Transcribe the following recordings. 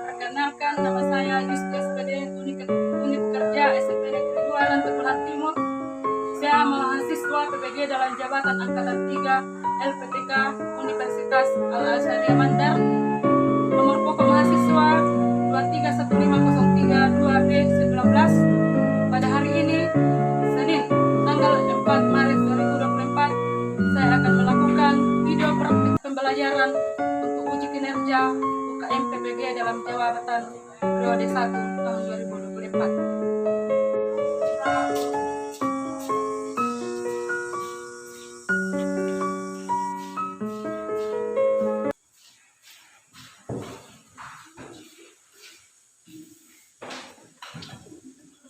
Perkenalkan, nama saya Yusti SPD, unit kerja SMP Negeri 2 Lantukulan Timur. Saya mahasiswa PPG dalam jabatan Angkatan 3 LPTK Universitas Al-Azhar Mandar. Nomor pokok mahasiswa 2315032B19. Pada hari ini, Senin, tanggal 4 Maret 2024, saya akan melakukan video praktik pembelajaran untuk uji kinerja UKM PPG dalam jabatan periode 1 tahun 2024.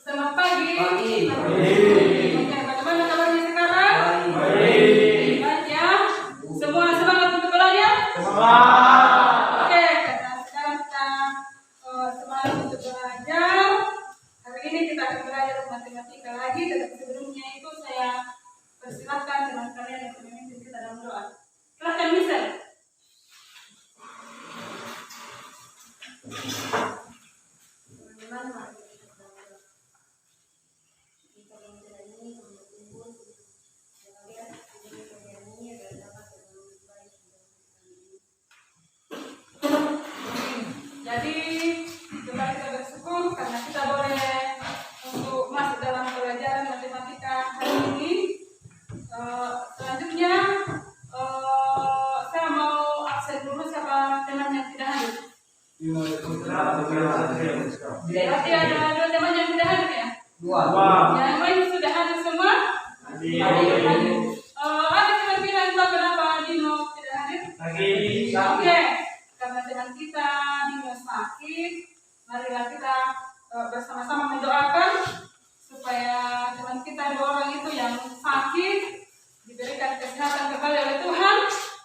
Selamat pagi. Oke, bagaimana kabarnya sekarang? Baik ya. Semua semangat untuk belajar? Oke, sekarang kita semangat untuk belajar. Hari ini kita akan belajar matematika lagi. Tetapi sebelumnya itu saya persilakan teman kalian yang memimpin kita dalam doa. Silakan Mister. Jadi kita bersyukur karena kita boleh untuk masuk dalam pelajaran matematika hari ini. Selanjutnya saya mau absen dulu siapa teman yang tidak hadir. Berarti ada dua teman yang tidak hadir ya? Dua. Yang lain sudah hadir semua? Hadir. Ada teman bilang kenapa Dino tidak hadir? Oke. Karena teman kita Dino sakit, marilah kita bersama-sama mendoakan supaya teman kita dua orang itu yang sakit diberikan kesehatan kembali oleh Tuhan,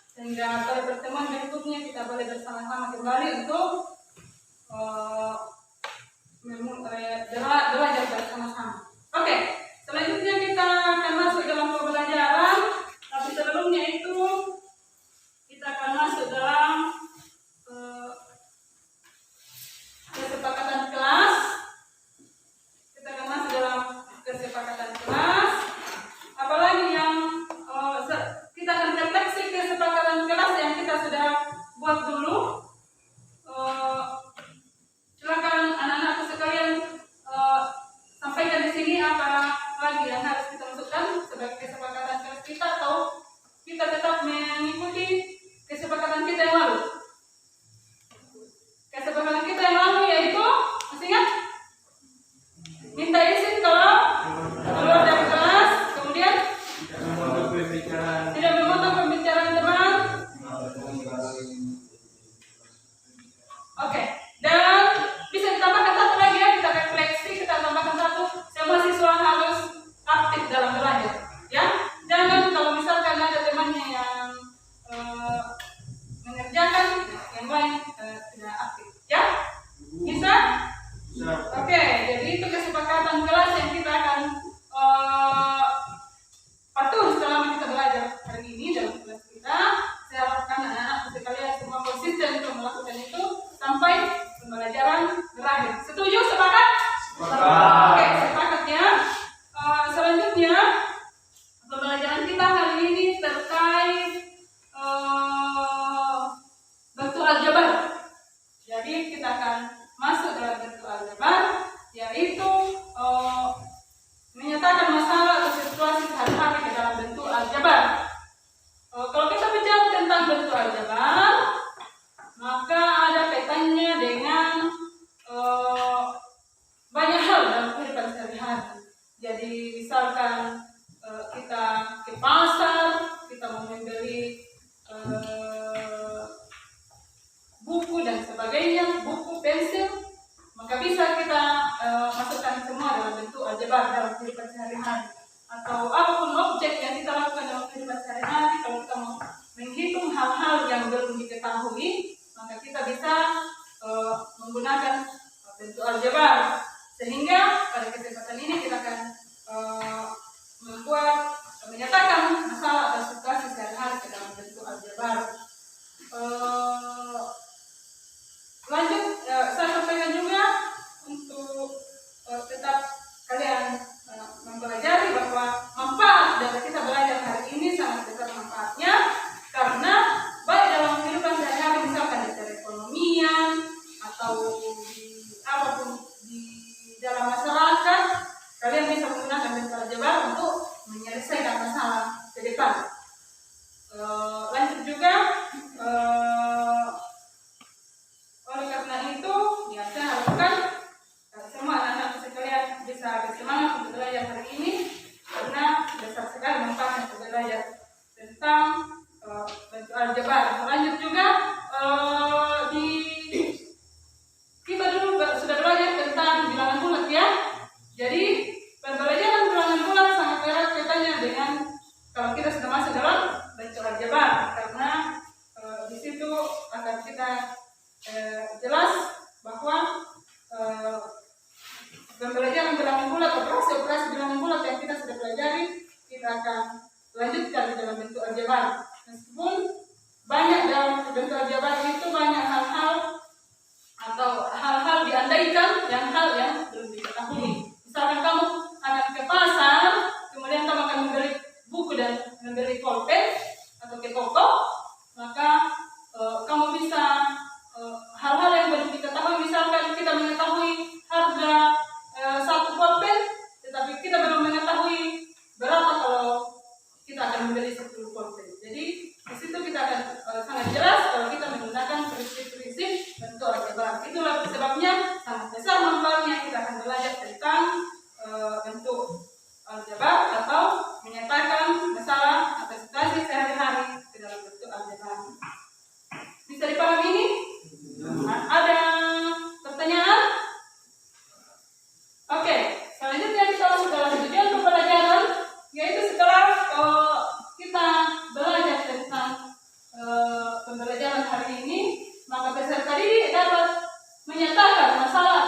sehingga pada pertemuan berikutnya kita boleh bersama-sama kembali untuk belajar bersama-sama. Oke, selanjutnya kita akan masuk dalam pembelajaran, tapi sebelumnya itu kita akan masuk dalam kesepakatan kelas. Kita akan masuk dalam kesepakatan kelas. Apalagi yang kita akan refleksi kesepakatan kelas yang kita sudah buat dulu. Silakan anak-anakku sekalian sampaikan di sini apa lagi yang harus kita masukkan sebagai kesepakatan kelas kita, atau kita tetap mengikuti kesepakatan kita yang lalu. Kesepakatan kita yang lalu yaitu, masih ingat? Minta izin kalau keluar dari kelas, kemudian tidak memotong pembicaraan teman. Oke, dan bisa ditambahkan satu lagi ya, kita refleksi, kita tambahkan satu, semua siswa harus aktif dalam belajar, ya. Jangan kalau misalkan ada temannya yang mengerjakan, yang lain tidak aktif, ya. Bisa? Oke, jadi itu kesepakatan kelas yang kita akan patuh selama kita belajar hari ini dalam kelas kita. Saya harapkan anak-anak sekalian semua konsisten untuk melakukan itu sampai pembelajaran berakhir. Setuju? Sepakat? Oke, sepakat ya. Selanjutnya pembelajaran kita hari ini terkait bentuk aljabar. Jadi kita akan masuk dalam bentuk aljabar, yaitu menyatakan masalah atau situasi sehari-hari ke dalam bentuk aljabar. Kalau kita bicara tentang bentuk aljabar, maka ada kaitannya dengan banyak hal dalam kehidupan sehari-hari. Jadi misalkan kita ke pasar, kita mau membeli buku dan sebagainya, buku, pensil, maka bisa kita masukkan semua dalam bentuk aljabar dalam kehidupan sehari-hari. Atau apapun objek yang kita lakukan dalam kehidupan sehari-hari, kalau kita mau menghitung hal-hal yang belum diketahui, maka kita bisa menggunakan bentuk aljabar. Sehingga pada kesempatan ini kita akan menyatakan masalah atau situasi sehari-hari ke dalam bentuk aljabar. lanjut, saya sampaikan juga untuk tetap kalian mempelajari bahwa manfaat dari kita belajar hari ini sangat besar manfaatnya, karena baik dalam kehidupan sehari-hari, misalkan di perekonomian atau di apapun di dalam masyarakat, kalian bisa menggunakan bentuk aljabar untuk menyelesaikan masalah ke depan. Lanjut juga, oleh karena itu ya saya harapkan semua anak-anak sekalian bisa bersemangat untuk belajar hari ini, karena besar sekali manfaatnya untuk belajar tentang bentuk aljabar. Lanjut juga, kita dulu sudah belajar tentang bilangan bulat ya. Jadi pembelajaran bilangan bulat sangat erat kaitannya dengan kalau kita sudah masuk dalam bentuk aljabar, karena di situ akan kita jelas bahwa pembelajaran bilangan bulat, operasi bilangan bulat yang kita sudah pelajari, kita akan lanjutkan di dalam bentuk aljabar. Meskipun banyak dalam bentuk aljabar itu banyak hal-hal atau hal-hal diandaikan yang hal yang belum diketahui. Misalkan kamu akan ke pasar, kemudian kamu akan membeli buku dan membeli pulpen atau ke toko, maka kamu bisa hal-hal yang belum diketahui. Misalkan kita mengetahui harga satu pulpen, tetapi kita belum mengetahui berapa kalau kita akan membeli 10 pulpen. Jadi di situ kita akan sangat jelas kalau kita menggunakan prinsip-prinsip bentuk aljabar. Itulah sebabnya sangat besar manfaatnya kita akan belajar tentang bentuk aljabar atau menyatakan masalah atau situasi sehari-hari ke dalam bentuk aljabar. Bisa dipahami ini? Ada pertanyaan? Oke, selanjutnya kita masuk dalam tujuan pembelajaran, yaitu setelah kita belajar tentang pembelajaran hari ini, maka peserta didik dapat menyatakan masalah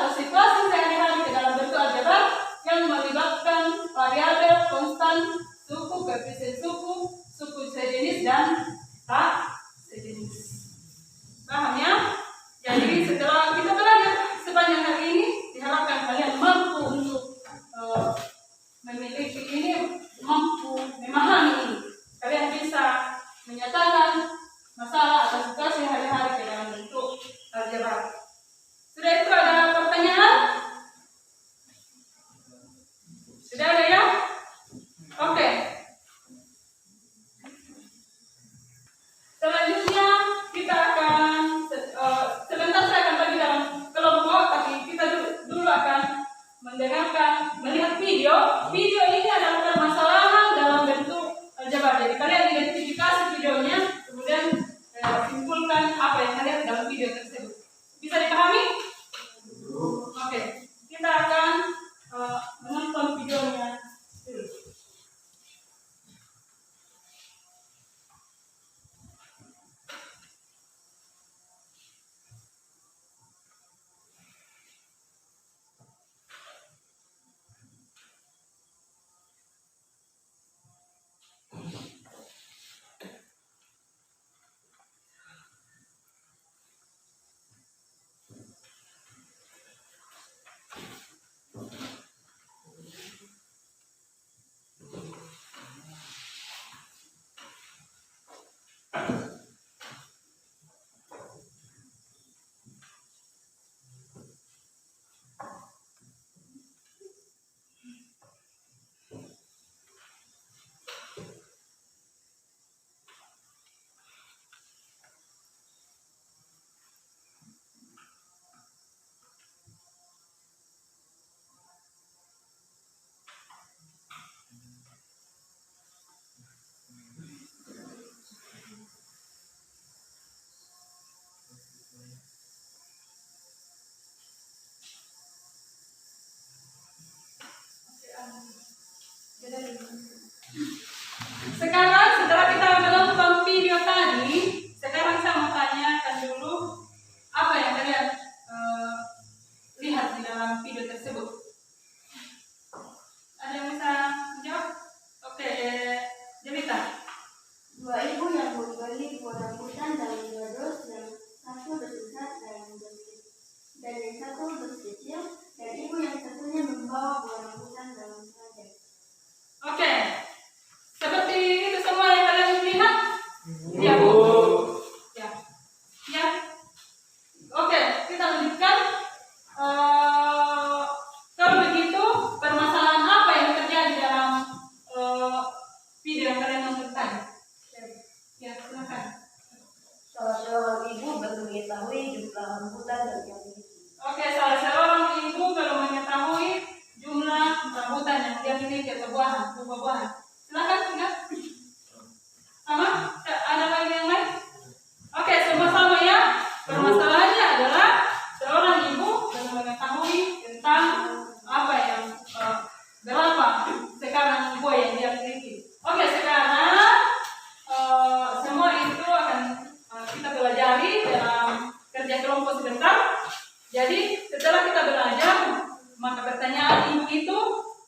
Jadi setelah kita belajar, maka pertanyaan ibu itu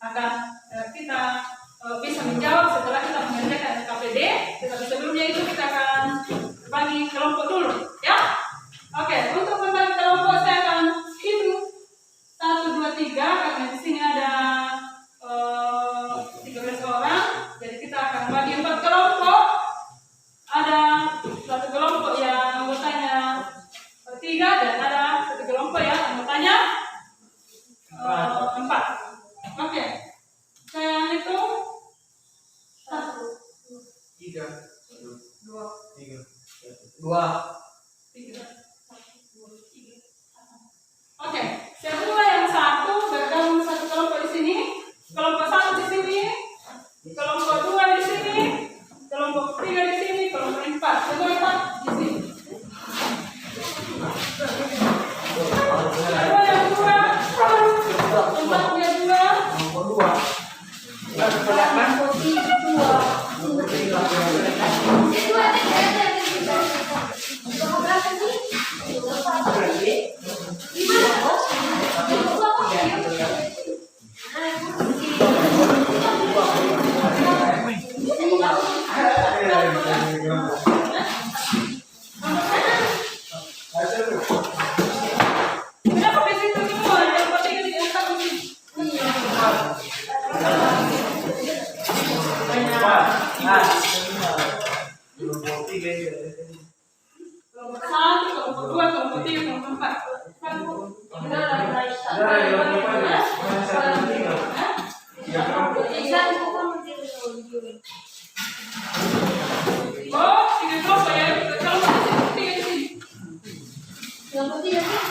akan kita bisa menjawab setelah kita mengerjakan KPD. Tetapi sebelumnya itu kita akan bagi kelompok dulu, ya. Oke, untuk membagi kelompok saya akan hitung 1, 2, 3 karena di sini ada 13 orang. Jadi kita akan bagi 4 kelompok. Ada satu kelompok yang anggotanya 3 dan ada satu kelompok yang anggotanya 4. Oke, saya hitung 1, 3, 2, 3, 2, 3. Oke, semua yang 1 bergabung satu kelompok di sini, kelompok 1 di sini, kelompok 2 di sini, kelompok 3 di sini, kelompok 4, semua 4 di sini. Semua yang 2, tempatnya 2, kenapa di situ semua? Yang penting di atas ini. Kelompok 1, kelompok 2, kelompok 3, kelompok 4. Oh, 3 kelompok ya. Kelompok 3 di sini. Kelompok 3 sih.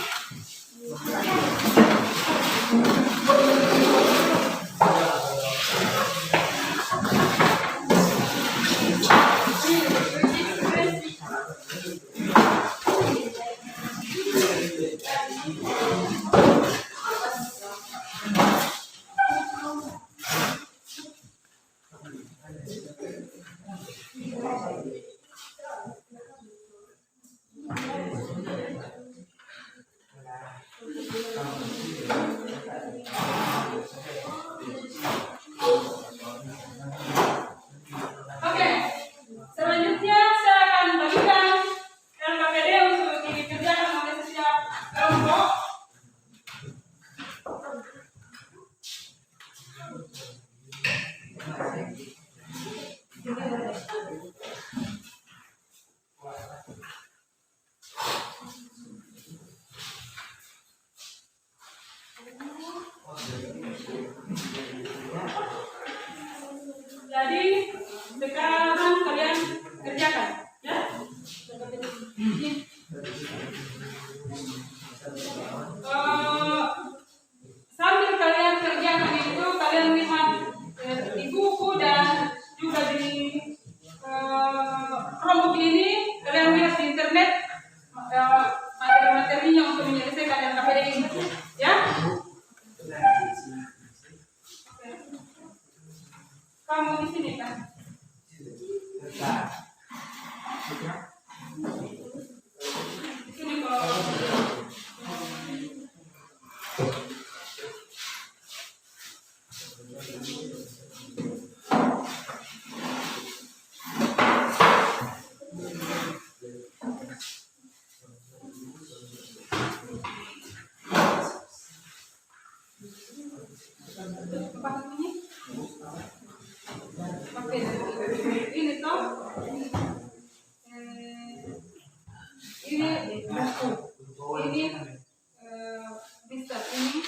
Oke, selanjutnya saya akan bagikan LKPD untuk dikerjakan oleh setiap kelompok. Jadi sekarang kalian kerjakan, ya. Sambil kalian kerjakan itu kalian lihat di buku dan juga di Chromebook ini kalian lihat di internet materi-materinya untuk menyelesaikan LKPD ini, ya. Kamu di sini kan? Di sini kalau ini toh ini buku ini bisa ini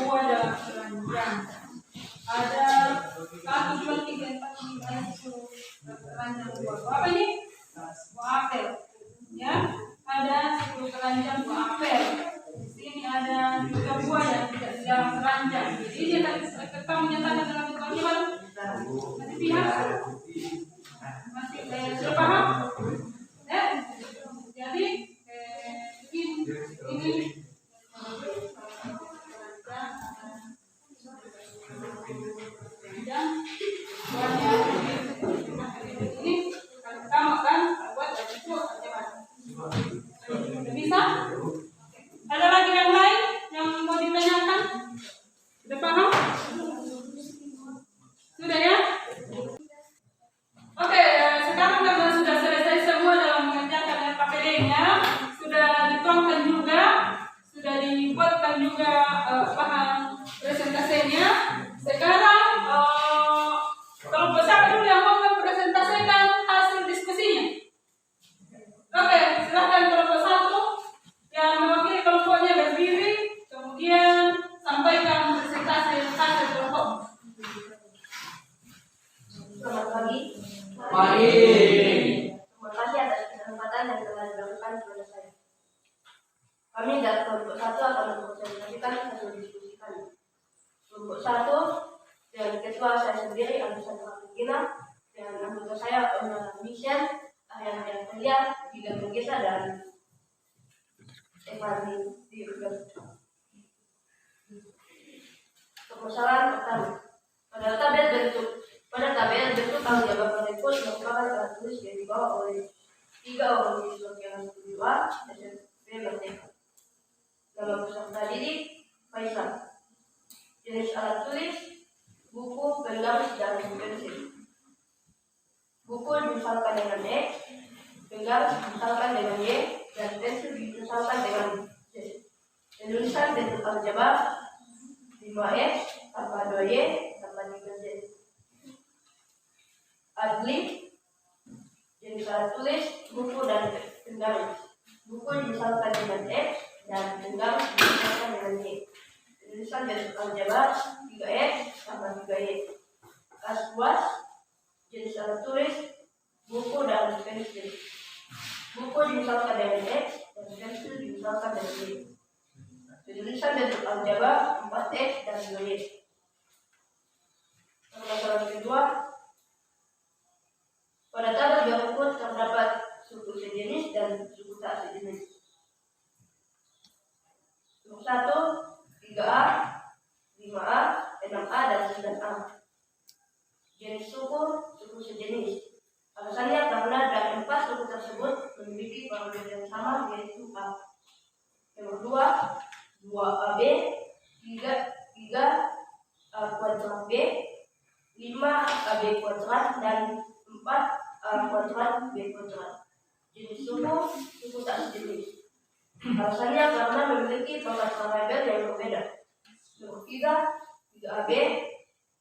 buah dalam keranjang. Ada 1, 2, 3, 4, 5, 10 keranjang buah. Apa ini? Buah apel. Ya, ada 10 keranjang buah apel. Di sini ada juga buah yang tidak di dalam keranjang. Jadi dia akan menyatakan dalam situasi masih pihak. Masih sudah paham? Ya. Jadi ini pertama kan buat itu bisa. Ada lagi yang lain yang mau ditanyakan? Sudah paham? Sudah ya? Oke, sekarang karena sudah selesai semua dalam mengerjakan RKPD-nya, sudah dituangkan juga, sudah dibuatkan juga bahan presentasinya. Sekarang kelompok satu dulu yang mau mempresentasikan hasil diskusinya. Oke, silakan kelompok satu yang mewakili kelompoknya berdiri, kemudian sampaikan presentasi hasil kelompok. Selamat pagi. Pagi. Terima kasih atas kesempatan yang telah diberikan kepada saya. Kami dari kelompok 1 akan mempresentasikan hasil diskusi kami. Kelompok 1 dan ketua saya sendiri Alexandra Regina dan anggota saya Ona Michelle, Ariana Telia, Giga Mengesa dan Evani Dirga. Permasalahan pertama. Pada tabel bentuk tanggung jawab penekut merupakan alat tulis yang dibawa oleh 3 orang siswa kelas 2 SMP Merdeka. Nama peserta didik Faisal. Jenis alat tulis buku, penggaris, dan pensil. Buku dimisalkan dengan X, penggaris dimisalkan dengan Y, dan pensil dimisalkan dengan Z. Penulisan bentuk aljabar 5X tambah 2Y tambah 3Z. Adlib, jenis alat tulis buku dan penggaris. Buku dimisalkan dengan X dan penggaris dimisalkan dengan Y. Penulisan bentuk aljabar 3X tambah 3Y. Aswas, jenis alat tulis buku dan pensil. Buku dimisalkan dengan X dan pensil dimisalkan dengan Y. Penulisan bentuk aljabar 4X dan 2Y. Permasalahan kedua. Pada tabel berikut terdapat suku sejenis dan suku tak sejenis. Suku 1, 3A, 5A, 6A, dan 9A. Jenis suku sejenis. Alasannya karena dari 4 suku tersebut memiliki parameter yang sama, yaitu A. Nomor 2, 2AB, 3A kuadrat B, 5AB kuadrat, dan 4A kuadrat B kuadrat. Jenis suku tak sejenis. Alasannya karena memiliki pangkat variabel yang berbeda. Nomor 3, 3AB,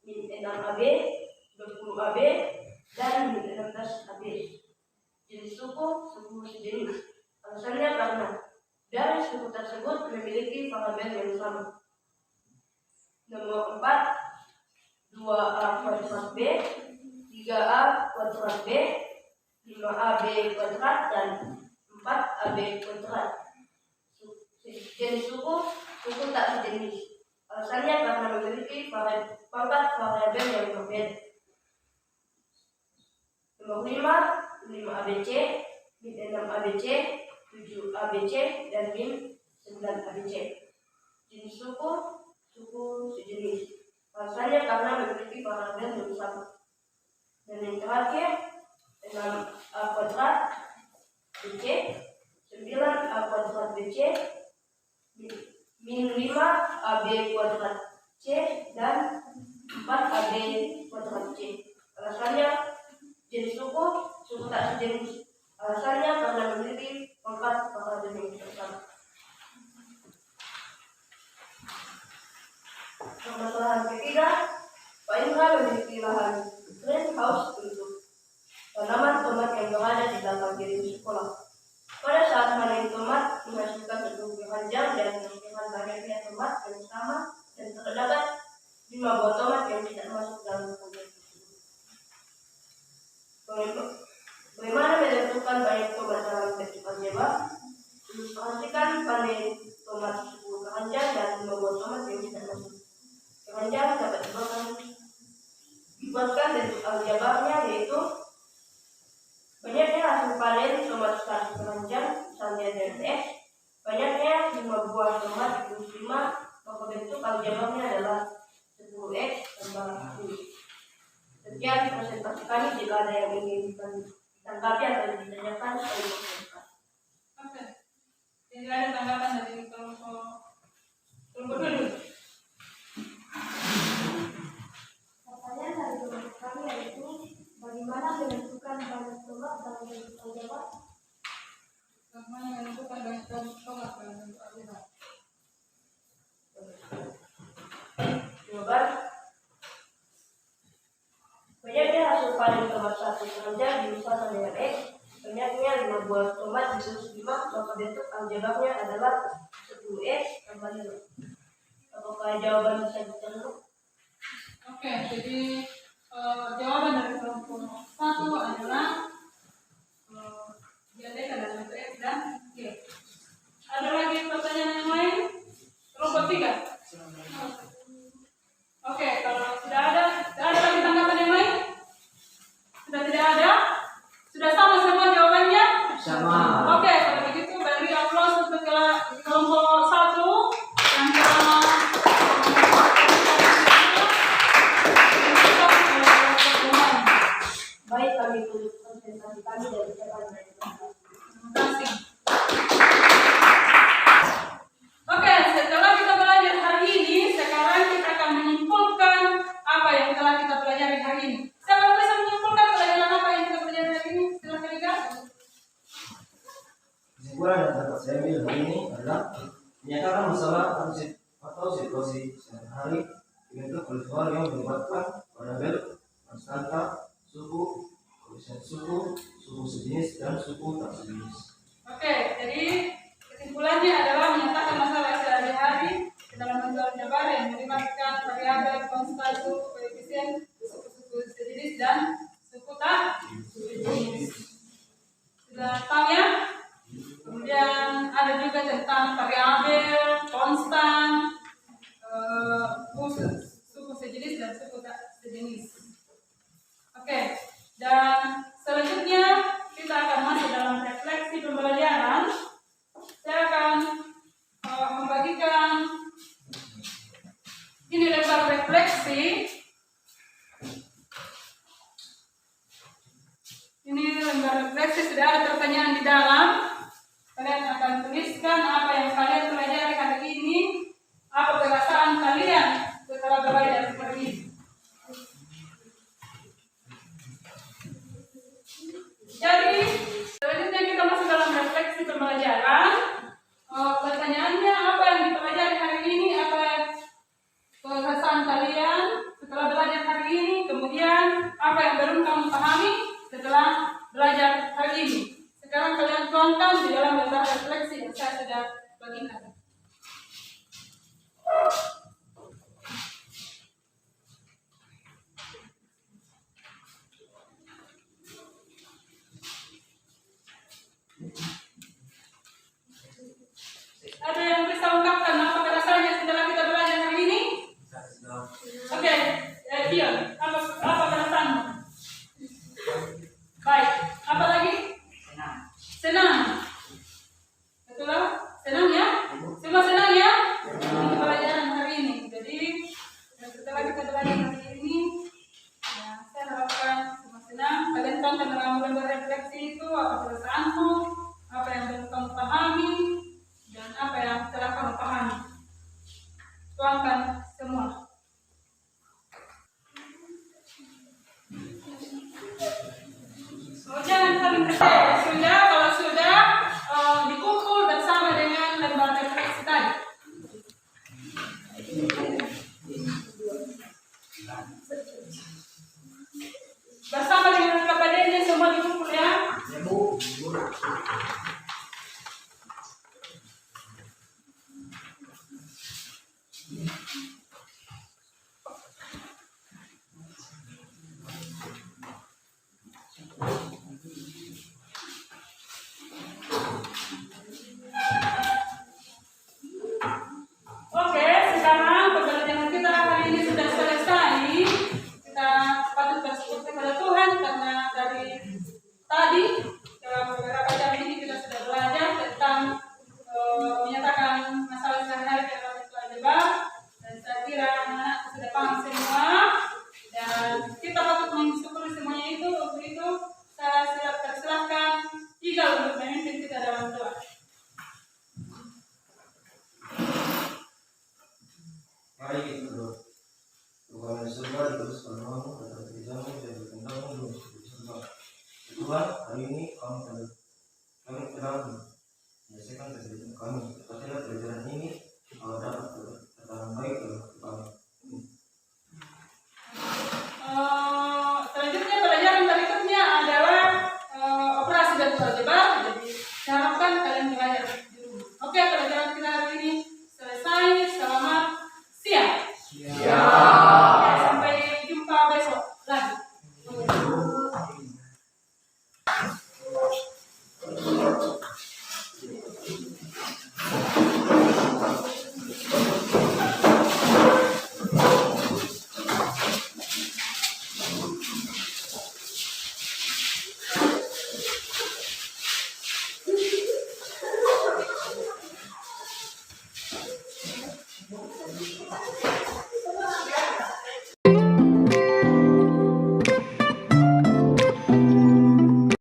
min 6AB, 20AB, dan min 16AB. Jenis suku sejenis. Alasannya karena dari suku tersebut memiliki variabel yang sama. Nomor 4, 2A kuadrat B, 3A kuadrat B, 5AB kuadrat, dan 4AB kuadrat. Jenis suku tak sejenis. Alasannya karena memiliki pangkat variabel yang berbeda. Nomor 5, 5ABC, min 6ABC, 7ABC, dan min 9ABC. Jenis suku sejenis. Alasannya karena memiliki variabel yang sama. Dan yang terakhir, 6A kuadrat BC, 9A kuadrat BC, min 5AB kuadrat C, dan 4AB kuadrat C. Alasannya jenis suku tak sejenis. Alasannya karena memiliki pangkat variabel yang sama. Permasalahan ketiga, Pak Indra memiliki lahan greenhouse untuk tanaman tomat yang berada di belakang gedung sekolah. Pada saat panen tomat menghasilkan satu keranjang dan menghasilkan banyaknya tomat yang sama dan panen tomat 10 keranjang dan 5 buah tomat yang tidak masuk keranjang dapat dibuatkan bentuk aljabarnya, yaitu banyaknya hasil panen tomat 1 keranjang sama dengan X, banyaknya 5 buah tomat dikurangi 5, maka bentuk aljabarnya adalah 10X tambah 10. Sekian presentasi kami. Jika ada yang ingin ditanggapi atau ditanyakan, saya berterima. Oke. Jadi ada tanggapan dari kelompok dulu. Pertanyaan dari kelompok kami yaitu bagaimana menentukan banyak tomat dalam bentuk aljabar? Bagaimana menentukan banyak tomat dalam bentuk aljabar? Jawaban: banyaknya hasil panen tomat 1 keranjang diusahakan dengan X, banyaknya 5 buah tomat dikurangi 5, maka bentuk aljabarnya adalah 10X tambah 5. Apakah jawaban bisa diterima? Oke, jadi jawaban dari kelompok 1 adalah diadakan dalam bentuk X dan Y. Ada lagi pertanyaan yang lain? Kelompok 3. Oke, kalau sudah ada lagi tanggapan yang lain? Sudah tidak ada? Sudah sama semua jawabannya? Sama. Oke, kalau begitu beri aplaus untuk kelompok 1 yang telah Baik, kami tutup presentasi kami dari ucapan dari Bapak. Terima kasih. Oke, setelah kita belajar hari ini, sekarang kita akan menyimpulkan apa yang telah kita pelajari hari ini. Siapa bisa menyimpulkan pelajaran apa yang kita pelajari hari ini? Silakan Ega. Kesimpulan yang dapat saya ambil hari ini adalah menyatakan masalah atau situasi sehari-hari dibentuk oleh soal yang melibatkan variabel, konstanta, suku, koefisien suku, suku sejenis dan suku tak sejenis. Oke, jadi kesimpulannya adalah menyatakan masalah sehari-hari dalam bentuk aljabar yang melibatkan variabel, konstan, suku, koefisien, suku sejenis dan suku tak sejenis. Sudah tahu ya? Kemudian ada juga tentang variabel, konstan, suku sejenis dan suku tak sejenis. Oke, dan selanjutnya kita akan masuk dalam refleksi pembelajaran. Saya akan membagikan ini lembar refleksi. Ini lembar refleksi, sudah ada pertanyaan di dalam. Kalian akan tuliskan apa yang kalian pelajari hari ini, apa perasaan kalian setelah belajar hari ini. Jadi, selanjutnya kita masuk dalam refleksi pembelajaran. Pertanyaannya, apa yang dipelajari hari ini, apa perasaan kalian setelah belajar hari ini, kemudian apa yang belum kamu pahami setelah belajar hari ini. Sekarang kalian tuangkan di dalam lembar refleksi yang saya sudah bagikan. Ada yang bisa ungkapkan apa rasanya setelah kita belajar hari ini? Oke, Dion, apa perasaanmu? Baik, apa lagi? Senang. Betul? Senang ya? Semua senang ya? Ini pelajaran hari ini. Jadi setelah kita belajar hari ini, ya, saya harapkan semua senang. Kalian tonton dalam lembar refleksi itu apa perasaanmu, apa yang belum kamu pahami, dan apa yang telah kamu pahami. Tuangkan semua. Oh, jangan saling sudah, kalau sudah dikumpul bersama dengan lembar refleksi tadi. Bersama dengan KPD-nya semua dikumpul ya. Ya Bu. baik itu